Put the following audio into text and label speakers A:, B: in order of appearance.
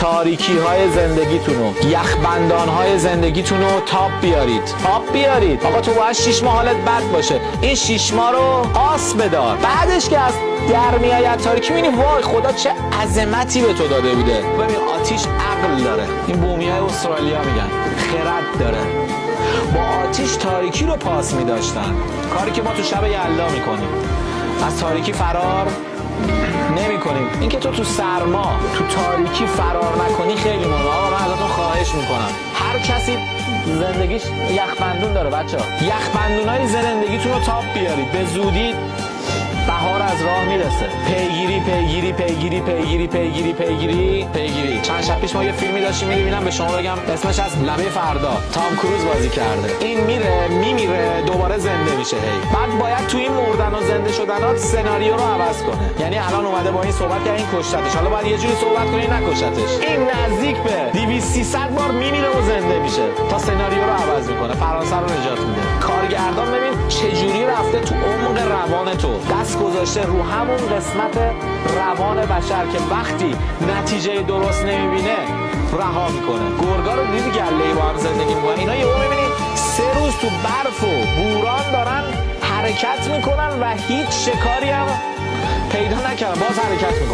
A: تاریکی های زندگیتونو، یخبندان های زندگیتونو تاپ بیارید. آقا تو باید 6 ماه حالت بد باشه، این 6 ماه رو پاس بدار. بعدش که از در میای از تاریکی میبینی وای خدا چه عظمتی به تو داده بوده. ببین آتیش عقل داره، این بومیای استرالیا میگن خرد داره. با آتیش تاریکی رو پاس میداشتن، کاری که ما تو شب یلدا میکنیم. از تاریکی فرار نمی کنیم. اینکه تو سرما تو تاریکی فرار نکنی خیلی مهمه. آقا من ازتون خواهش میکنم هر کسی زندگیش یخبندون داره بچه‌ها، یخبندونای زندگیتون رو تاپ بیارید. به زودی بهار از راه میرسه. پیگیری. چند شب پیش ما یه فیلمی داشتیم می‌بینم، به شما بگم اسمش از لبه فردا، تام کروز بازی کرده. این میمیره دوباره زنده میشه. بعد باید تو این مردن و زنده شدنات سناریو رو عوض کنه. یعنی الان اومده با این صحبت که این کشتتش، حالا باید یه جوری صحبت کنه نکشتش. این نزدیک به 200 300 بار میمیره و زنده میشه تا سناریو رو عوض میکنه، فرانسه رو نجات میده. کارگردان ببین چه جوری رفته تو عمق روان تو، دست گذاشته رو همون قسمت روان بشر که وقتی نتیجه درست نمیبینه رها میکنه. گرگا رو دیدی گله‌ای با هم زندگی میکنن، اینا یهو میبینی 3 روز تو برف و بوران دارن حرکت میکنن و هیچ شکاری هم پیدا نکردن، باز حرکت میکنن.